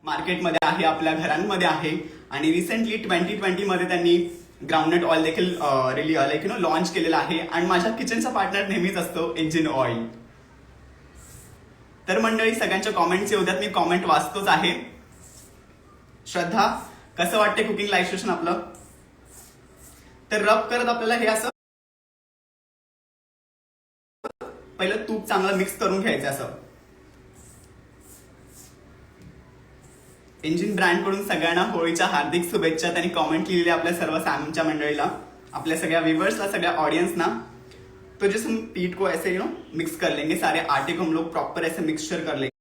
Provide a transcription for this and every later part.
मार्केटमध्ये आहे, आपल्या घरांमध्ये आहे. आणि रिसेंटली 2020 मध्ये त्यांनी ग्राउंडनट ऑइल देखील लॉन्च केलेला आहे. आणि माझ्या किचनचा पार्टनर नेहमीच असतो इंजिन ऑइल. तर मंडळी, सगळ्यांच्या कॉमेंट्स येऊ द्यात, मी कॉमेंट वाचतोच आहे. श्रद्धा, कसं वाटते कुकिंग लाईव्ह सेशन आपलं? तर रब करत आपल्याला हे असं पहिलं तूप चांगलं मिक्स करून घ्यायचं. असं इंजिन ब्रँड कडून सगळ्यांना होळीच्या हार्दिक शुभेच्छा. त्यांनी कॉमेंट लिहिलेली आपल्या सर्व सॅमच्या मंडळीला, आपल्या सगळ्या व्ह्यूअर्सला, सगळ्या ऑडियन्सना. तो जैसे हम पीठ को ऐसे मिक्स कर लेंगे, सारे आटे को हम लोग प्रॉपर ऐसे मिक्सचर कर लेंगे.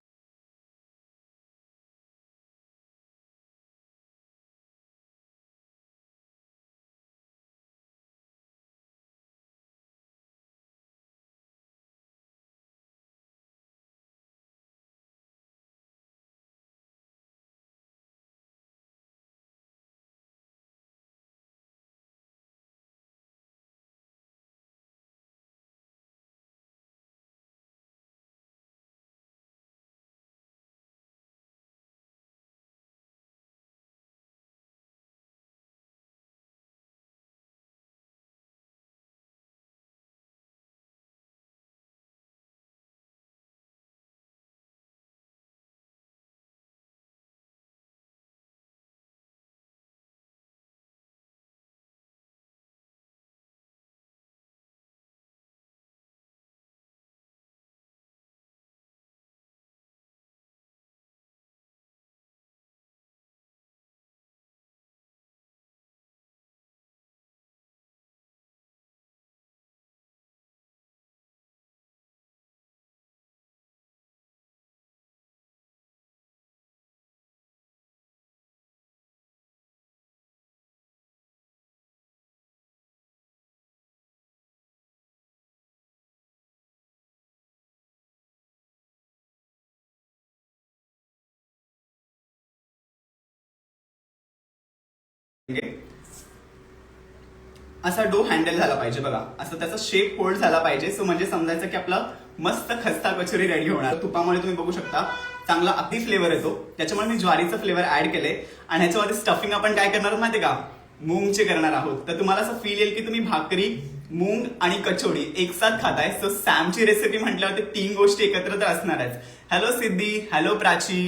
असा डो हँडल झाला पाहिजे बघा, असं त्याचा शेप होल्ड झाला पाहिजे. सो म्हणजे समजायचं की आपला मस्त खस्ता कचोरी रेडी होणार. तुपामुळे तुम्ही बघू शकता चांगला अगदी फ्लेवर येतो. त्याच्यामुळे मी ज्वारीचं फ्लेवर ऍड केले. आणि ह्याच्यामध्ये स्टफिंग आपण काय करणार माहितीये का, मूंगचे करणार आहोत. तर तुम्हाला असं फील येईल की तुम्ही भाकरी, मूंग आणि कचोरी एक साथ खाताय. सो सॅमची रेसिपी म्हटल्यावर ते 3 गोष्टी एकत्र तर असणारच. हॅलो सिद्धी, hello Prachi,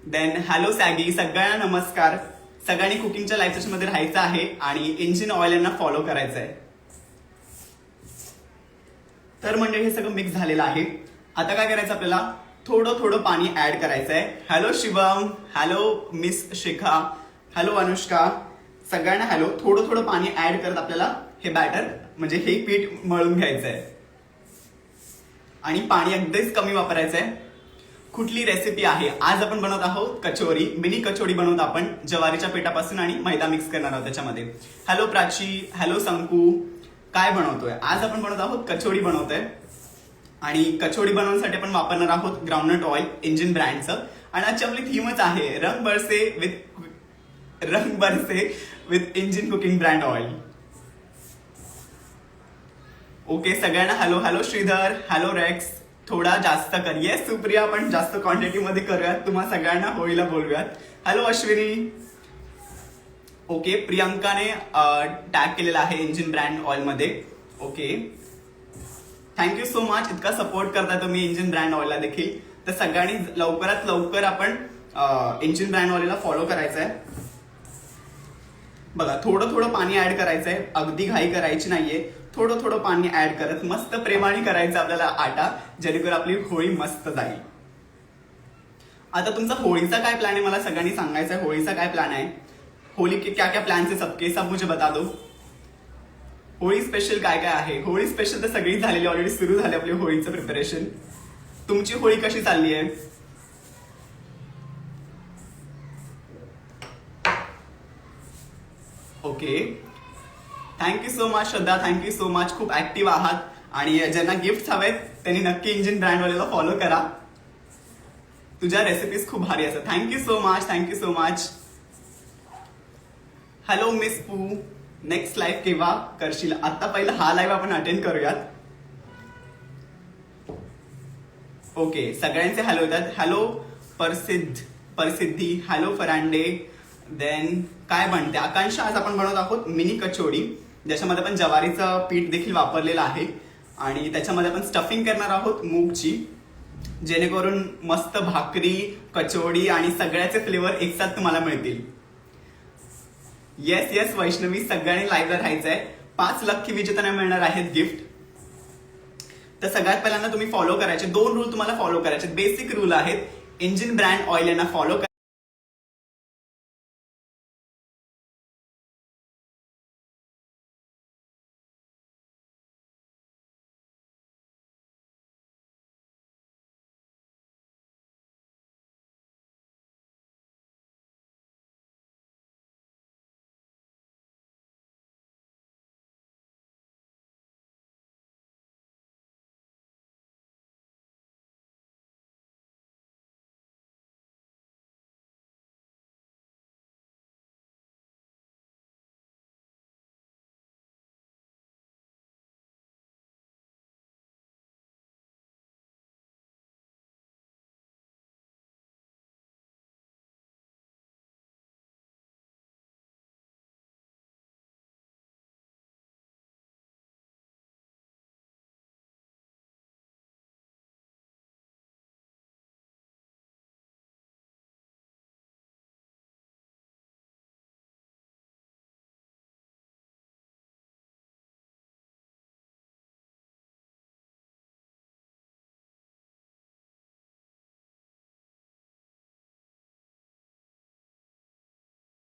then hello saggy, सगळ्यांना नमस्कार. सगळ्यांनी कुकिंगच्या लाईव्ह सेशन मध्ये राहायचं आहे आणि इंजिन ऑइल यांना फॉलो करायचं आहे. तर म्हणजे हे सगळं मिक्स झालेलं आहे. आता काय करायचं आपल्याला, थोडं थोडं पाणी ऍड करायचं आहे. Hello Shivam, hello miss Shikha, hello Anushka, सगळ्यांना हॅलो. थोडं थोडं पाणी ऍड करत आपल्याला हे बॅटर म्हणजे हे पीठ मळून घ्यायचं आहे. आणि पाणी अगदीच कमी वापरायचं आहे. कुठली रेसिपी आहे आज आपण बनवत आहोत, कचोरी. मिनी कचोरी बनवत आपण ज्वारीच्या पिठापासून आणि मैदा मिक्स करणार आहोत त्याच्यामध्ये. हॅलो प्राची, हॅलो संकू, काय बनवतोय आज? आपण बनवत आहोत कचोरी बनवतोय. आणि कचोरी बनवण्यासाठी आपण वापरणार आहोत ग्राउंडनट ऑइल इंजिन ब्रँडचं. आणि आजची आपली थीमच आहे Rang Barse with engine cooking brand oil. Okay, सगळ्यांना hello. Hello Shridhar, hello Rex. थोडा जास्त कर. येस सुप्रिया, आपण जास्त क्वांटिटी मध्ये करूयात. तुम्हाला सगळ्यांना होळीला बोलूयात. हॅलो अश्विनी. ओके, प्रियंकाने टॅग केलेला आहे इंजिन ब्रँड ऑइल मध्ये. Okay, thank you so much. इतका सपोर्ट करताय तुम्ही इंजिन ब्रँड ऑइलला देखील. तर सगळ्यांनी लवकरात लवकर आपण इंजिन ब्रँड ऑइलला फॉलो करायचं आहे. बघा, थोडं थोडं पाणी ऍड करायचंय, अगदी घाई करायची नाहीये. थोडं थोडं पाणी ऍड करत मस्त प्रेमाने करायचं आपल्याला आटा, जेणेकरून आपली होळी मस्त जाईल. आता तुमचा होळीचा काय प्लॅन आहे मला सगळ्यांनी सांगायचं आहे. होळीचा काय प्लॅन आहे, होली के क्या क्या प्लॅन्स है सबके, सब मुझे बता दो. होळी स्पेशल काय काय आहे? होळी स्पेशल तर सगळी झालेली, ऑलरेडी सुरू झाली आपली होळीचं प्रिपरेशन. तुमची होळी कशी चालली आहे? ओके, थँक्यू सो मच श्रद्धा, थँक्यू सो मच. खूप ऍक्टिव्ह आहात. आणि ज्यांना गिफ्ट हवेत त्यांनी नक्की इंजिन ब्रँडवाल्याला फॉलो करा. तुझ्या रेसिपीज खूप भारी असतात. Thank you so much, thank you so much. Hello miss पू, नेक्स्ट लाईव्ह केव्हा करशील? आता पहिला हा लाईव्ह आपण अटेंड करूयात. ओके, सगळ्यांचे हॅलो येतात. हॅलो प्रसिद्ध, प्रसिद्धी, हॅलो फरांडे. देन काय बनते आकांक्षा, आज आपण बनवत आहोत मिनी कचोडी, ज्याच्यामध्ये आपण ज्वारीचं पीठ देखील वापरलेलं आहे आणि त्याच्यामध्ये आपण स्टफिंग करणार आहोत मूगची, जेणेकरून मस्त भाकरी, कचोडी आणि सगळ्याचे फ्लेवर एकसाथ तुम्हाला मिळतील. येस येस वैष्णवी, सगळ्यांनी लाईव्हला राहायचंय. 5 लक्की विजेत्यांना मिळणार आहेत गिफ्ट. तर सगळ्यात पहिल्यांदा तुम्ही फॉलो करायचे 2 रूल तुम्हाला फॉलो करायचे, बेसिक रूल आहेत. इंजिन ब्रँड ऑइल यांना फॉलो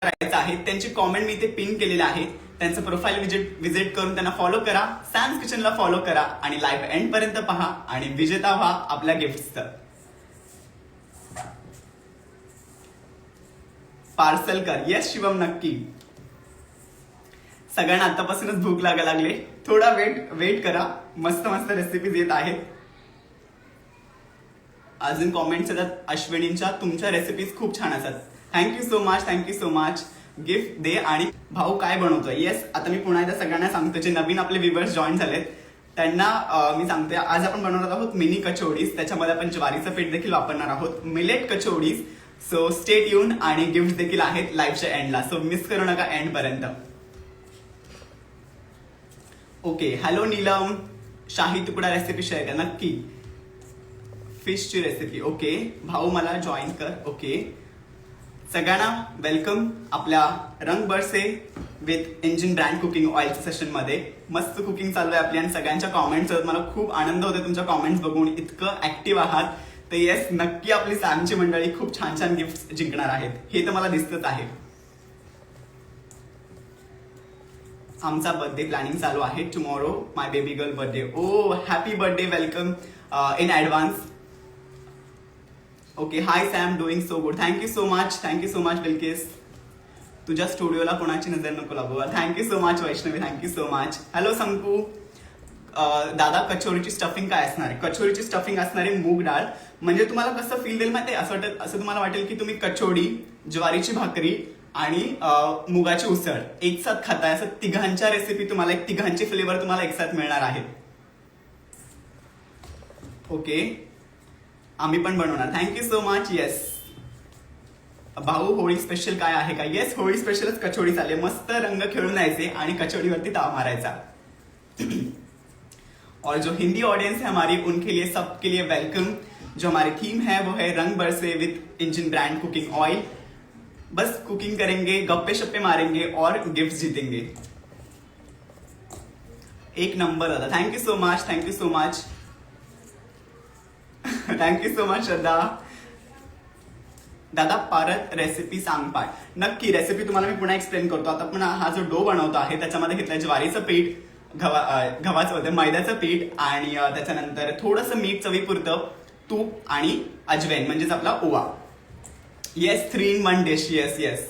करायचं आहे. त्यांची कॉमेंट मी इथे पिन केलेले आहे. त्यांचं प्रोफाईल विजिट करून त्यांना फॉलो करा, सॅम्स किचनला फॉलो करा आणि लाईव्ह एंड पर्यंत पहा आणि विजेता व्हा आपल्या गिफ्टचं. पार्सल कर. येस शिवम, नक्की. सगळ्यांना आतापासूनच भूक लागायला लागले, थोडा वेट करा, मस्त मस्त रेसिपीज येत आहेत. अजून कॉमेंट्स येतात अश्विनींच्या, तुमच्या रेसिपीज खूप छान असतात. Thank you so much, thank you so much. Gift दे. आणि भाऊ काय बनवतोय? येस, आता मी पुन्हा एकदा सगळ्यांना सांगतो, जे नवीन आपले व्ह्युअर्स जॉईन झालेत त्यांना मी सांगतोय, आज आपण बनवणार आहोत मिनी कचोडीज. त्याच्यामध्ये आपण ज्वारीचं पीठ देखील वापरणार आहोत, मिलेट कचोडीज. सो स्टे ट्यून आणि गिफ्ट देखील आहेत लाईव्हच्या एंडला, सो मिस करू नका एंड पर्यंत. ओके, हॅलो नीलम, शाही तुकडा रेसिपी शेअर करा. नक्की, फिशची रेसिपी. ओके भाऊ, मला जॉईन कर. ओके, सगळ्यांना वेलकम आपल्या Rang Barse with engine brand cooking ऑइलच्या सेशन मध्ये. मस्त कुकिंग चालू आहे आपली आणि सगळ्यांच्या कॉमेंट्स आहेत. मला खूप आनंद होतो तुमच्या कॉमेंट्स बघून, इतकं ऍक्टिव्ह आहात. तर येस, नक्की आपली सॅमची मंडळी खूप छान छान गिफ्ट जिंकणार आहेत, हे तर मला दिसतच आहे. आमचा बर्थडे प्लॅनिंग चालू आहे. Tomorrow my baby girl birthday. Oh happy birthday, welcome in advance. Okay, hi Sam, doing so good. Thank you so much Bilkis. तुझ्या स्टुडिओला कोणाची नजर नको लागू. Thank you so much Vaishnavi, thank you so much. Hello Sanku. दादा, कचोरीची स्टफिंग काय असणार आहे? कचोरीची स्टफिंग असणार आहे मूग डाळ. म्हणजे तुम्हाला कसं फील देईल माहिती आहे, असं तुम्हाला वाटेल की तुम्ही कचोडी, ज्वारीची भाकरी आणि मुगाची उसळ एकसाथ खाताय. असं तिघांच्या रेसिपी तुम्हाला, तिघांचे फ्लेवर तुम्हाला एकसाथ मिळणार आहेत. ओके, आम्ही पण बनवणार. Thank you so much. येस भाऊ, होळी स्पेशल काय आहे का? येस, होळी स्पेशलच कचोडी चालेल. मस्त रंग खेळून यायचे आणि कचोडीवरती ताव मारायचा. और जो हिंदी ऑडियंस है हमारी, उनके लिए, सबके लिए वेलकम. जो हमारी थीम है वो है रंग Barse with engine brand cooking oil. Bus cooking करेंगे, गप्पे शप्पे मारेंगे और गिफ्ट जीतेंगे. एक नंबर दादा. Thank you so much, thank you so much. Thank you so much Shraddha. दादा परत रेसिपी सांग पाठ. नक्की, रेसिपी तुम्हाला मी पुन्हा एक्सप्लेन करतो. आता पुन्हा हा जो डो बनवतो आहे त्याच्यामध्ये घेतलं ज्वारीचं पीठ, गव्हाचं होतं, मैद्याचं पीठ आणि त्याच्यानंतर थोडंसं मीठ चवीपुरतं, तूप आणि अजवैन म्हणजेच आपला ओवा. Yes, 3 in 1 dish. Yes yes.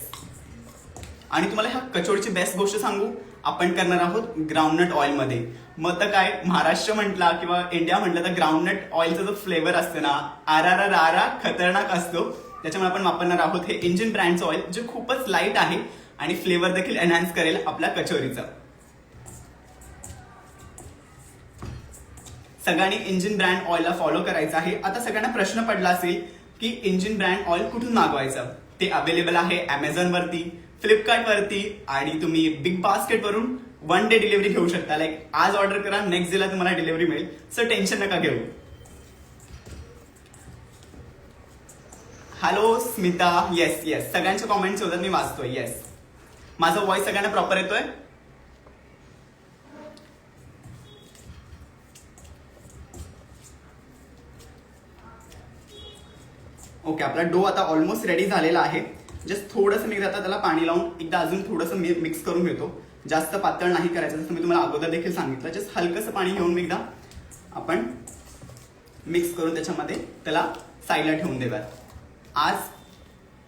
आणि तुम्हाला ह्या कचोडीची बेस्ट गोष्ट सांगू, आपण करणार आहोत ग्राउंडनट ऑइल मध्ये. मग तर काय, महाराष्ट्र म्हटला किंवा इंडिया म्हटलं तर ग्राउंडनट ऑइलचा जो फ्लेवर असतो ना, आरा खतरनाक असतो. त्याच्यामुळे आपण वापरणार आहोत हे इंजिन ब्रँडचं ऑइल, जे खूपच लाईट आहे आणि फ्लेवर देखील एनहान्स करेल आपल्या कचोरीचं. सगळ्यांनी इंजिन ब्रँड ऑइलला फॉलो करायचं आहे. आता सगळ्यांना प्रश्न पडला असेल, की इंजिन ब्रँड ऑइल कुठून मागवायचं. ते अवेलेबल आहे अमेझॉनवरती, फ्लिपकार्टवरती आणि तुम्ही बिग बास्केटवरून 1 डे डिलिव्हरी घेऊ शकता. लाईक आज ऑर्डर करा, नेक्स्ट डेला तुम्हाला डिलिव्हरी मिळेल. सो टेन्शन नका घेऊ. हॅलो स्मिता, येस येस, सगळ्यांच्या कॉमेंट्स होतात, मी वाचतोय. येस, माझा व्हॉइस सगळ्यांना प्रॉपर येतोय. ओके, आपला डो आता ऑलमोस्ट रेडी झालेला आहे. जस्ट थोडंसं मी आता त्याला पाणी लावून एकदा अजून थोडंसं मिक्स करून घेतो. जास्त पातळ नाही करायचं, जसं मी तुम्हाला अगोदर देखील सांगितलं. जस्ट हलकंसं पाणी घेऊन मी एकदा आपण मिक्स करून त्याच्यामध्ये त्याला साईडला ठेवून देऊयात. आज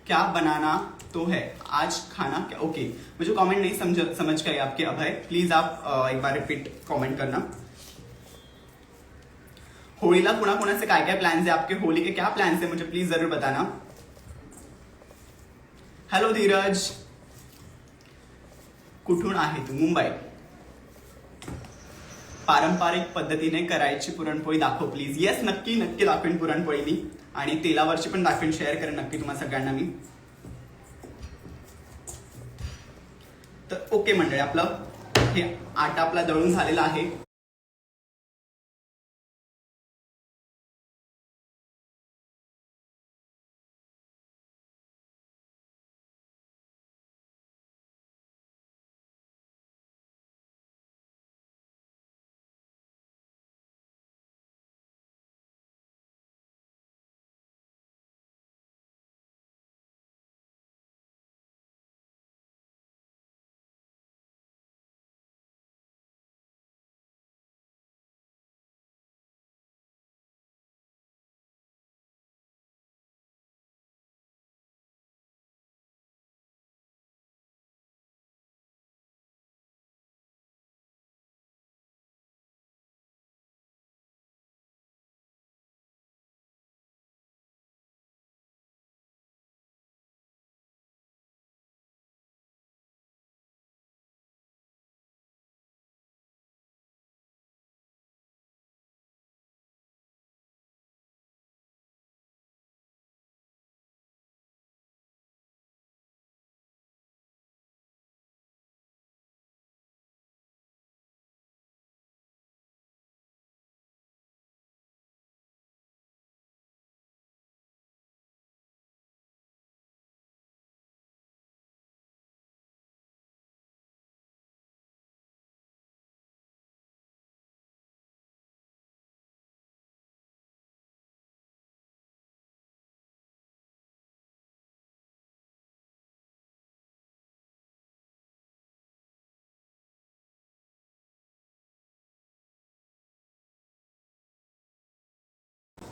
क्या बनाना तो है, आज खाना क्या. ओके, मुझे कमेंट नहीं समझ गए आपके अभय, प्लीज आप एक बार रिपीट कमेंट करना. होळीला कुणाकुणाचे काय काय प्लॅन्स आहे, आपके होली के क्या प्लॅन्स है, मुझे प्लीज जरूर बताना. हॅलो धीरज, कुठून आहे तू. मुंबई. पारंपरिक पद्धतीने करायची पुरणपोळी दाखव प्लीज. येस, नक्की नक्की दाखवेन पुरणपोळी मी, आणि तेलावरची पण दाखवेन, शेअर करेन नक्की तुम्हाला सगळ्यांना मी. तर ओके मंडळी, आपलं हे आटा आपला दळून झालेला आहे.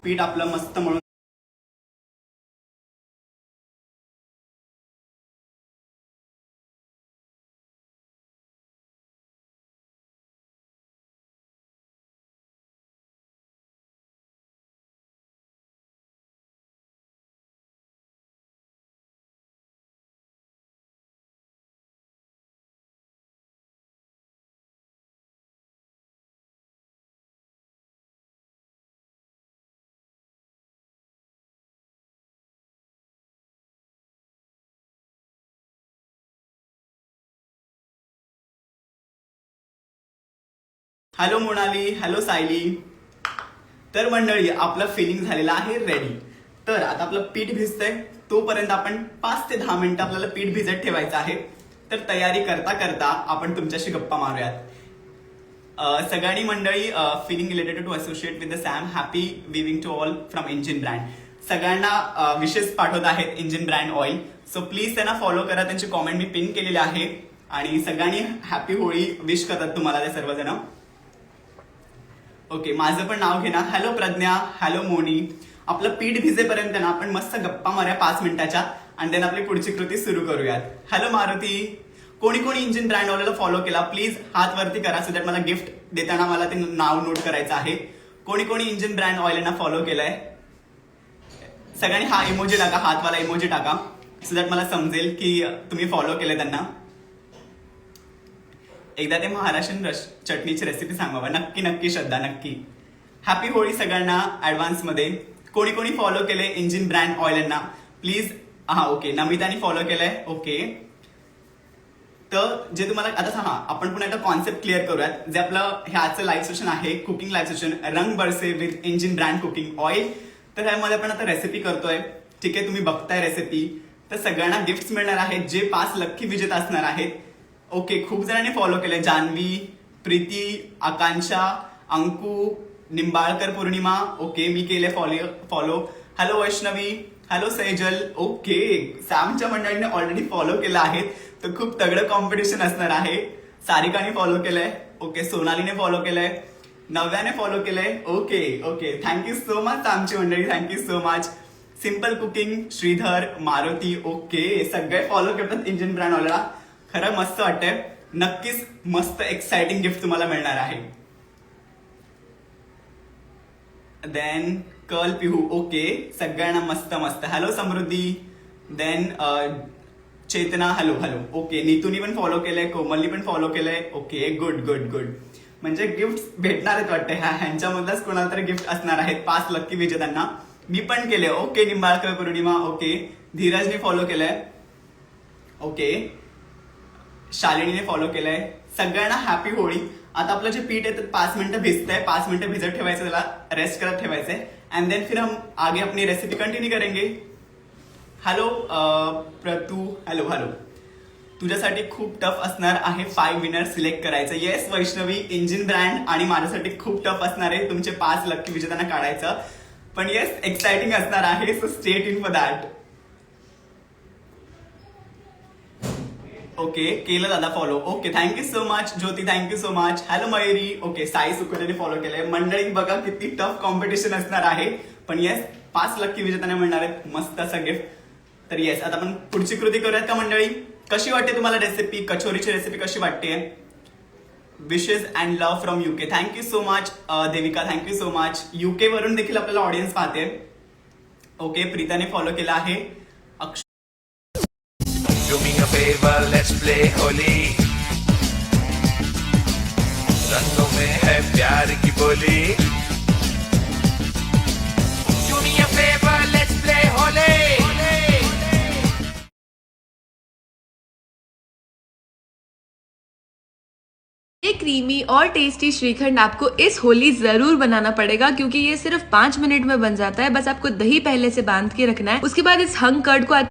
पीठ आपलं मस्त मळून हॅलो मोनाली, हॅलो सायली. तर मंडळी, आपलं फिलिंग झालेलं आहे रेडी. तर आता आपलं पीठ भिजतंय, तोपर्यंत आपण 5 ते 10 मिनिटं आपल्याला पीठ भिजत ठेवायचं आहे. तर तयारी करता करता आपण तुमच्याशी गप्पा मारूयात. सगळ्यांनी मंडळी, feeling related to associate with the same, happy weaving to all from engine brand. सगळ्यांना विशेष पाठवत आहेत engine brand oil. So please त्यांना फॉलो करा, त्यांची कॉमेंट मी पिन केलेली आहे. आणि सगळ्यांनी हॅपी होळी विश करतात तुम्हाला ते सर्वजण. ओके, माझं पण नाव घेणार. Hello Pragya, hello Moni. आपलं पीठ भिजेपर्यंत ना आपण मस्त गप्पा मारूया 5 मिनिटाच्या, आणि देन आपली पुढची कृती सुरू करूयात. हॅलो मारुती. कोणी कोणी इंजिन ब्रँड ऑइलला फॉलो केला प्लीज हात वरती करा, सो दॅट मला गिफ्ट देताना मला ते नाव नोट करायचं आहे. कोणी कोणी इंजिन ब्रँड ऑइलना फॉलो केलंय सगळ्यांनी हा इमोजी टाका, हातवाला इमोजी टाका, सो दॅट मला समजेल की तुम्ही फॉलो केले त्यांना. एकदा ते महाराष्ट्रीयन चटणीची रेसिपी सांगावा. नक्की नक्की श्रद्धा, नक्की. हॅपी होळी सगळ्यांना ऍडव्हान्स मध्ये. कोणी कोणी फॉलो केले इंजिन ब्रँड ऑइल यांना प्लीज. हा ओके, नमितानी फॉलो केलंय. ओके, तर जे तुम्हाला आता आपण पुन्हा एकदा कॉन्सेप्ट क्लिअर करूयात. जे आपलं ह्याचं लाईव्ह सेशन आहे, कुकिंग लाईव्ह सेशन, रंग Barse with engine brand cooking oil. तर ह्यामध्ये आपण आता रेसिपी करतोय. ठीक आहे, तुम्ही बघताय रेसिपी. तर सगळ्यांना गिफ्ट मिळणार आहेत जे 5 लक्की विजेता असणार आहेत. ओके, खूप जणांनी फॉलो केले. जान्हवी, प्रीती, आकांक्षा, अंकू, निंबाळकर पौर्णिमा. ओके, मी केले follow. Hello Vaishnavi, hello Sejal. Okay, सॅमच्या मंडळीने ऑलरेडी फॉलो केलं आहे, तर खूप तगडं कॉम्पिटिशन असणार आहे. सारिकाने फॉलो केलंय. ओके, सोनालीने फॉलो केलंय, नव्याने फॉलो केलंय. Okay okay, thank you so much सॅमची मंडळी, thank you so much. Simple cooking, Shridhar, Maruti. Okay, सगळे फॉलो करतात इंजिन ब्रँड ऑइलला. खरं मस्त वाटतंय. नक्कीच मस्त एक्साइटिंग गिफ्ट तुम्हाला मिळणार आहे. देन कर्ल पिहू. ओके, सगळ्यांना मस्त मस्त. Hello Samruddhi. Then Chetana. Hello hello. Okay, नीतूनी पण फॉलो केलंय, कोमलनी पण फॉलो केलंय. Okay, good good good. म्हणजे गिफ्ट भेटणार आहेत वाटते. ह्यांच्यामधलाच कोणाला तरी गिफ्ट असणार आहेत 5 लक्की विजेत्यांना. मी पण केले. Okay, Nimbalkar Pournima. Okay, धीरजने follow केलंय. ओके, शालिनीने फॉलो केलंय. सगळ्यांना हॅपी होळी. आता आपलं जे पीठ आहे ते 5 मिनिटं भिजतंय, 5 मिनिटं भिजत ठेवायचं, त्याला रेस्ट करत ठेवायचंय. एंड देन फिर हम आगे अपनी रेसिपी कंटिन्यू करेंगे. हॅलो प्रतू. Hello hello. तुझ्यासाठी खूप टफ असणार आहे 5 विनर सिलेक्ट करायचं. येस वैष्णवी, इंजिन ब्रँड आणि माझ्यासाठी खूप टफ असणार आहे तुमचे 5 लक्की विजेत्यांना काढायचं. पण येस, एक्साइटिंग असणार आहे, so stay tune for that. Okay, केलं दादा follow. Okay, thank you so much Jyoti, thank you so much. Hello Mayuri. Okay, Sai सुकुटेने फॉलो केलंय. मंडळी बघा किती टफ कॉम्पिटिशन असणार आहे. पण येस, 5 लक्की विजेत्यांना मिळणार आहेत मस्त असं गिफ्ट. तर येस, आता आपण पुढची कृती करूयात का मंडळी? कशी वाटते तुम्हाला रेसिपी? कचोरीची रेसिपी कशी वाटते? Wishes and love from UK. Thank you so much Devika, thank you so much. UK वरून देखील आपल्याला ऑडियन्स पाहते. ओके, प्रीताने फॉलो केला आहे. Do me a favor, let's play Holy. रंगों में है प्यार की बोली. Do me a favor, let's play Holy. ये क्रीमी और टेस्टी श्रीखंड आपको इस होली जरूर बनाना पड़ेगा, क्योंकि ये सिर्फ 5 मिनट में बन जाता है. बस आपको दही पहले से बांध के रखना है. उसके बाद इस हंग कर्ड को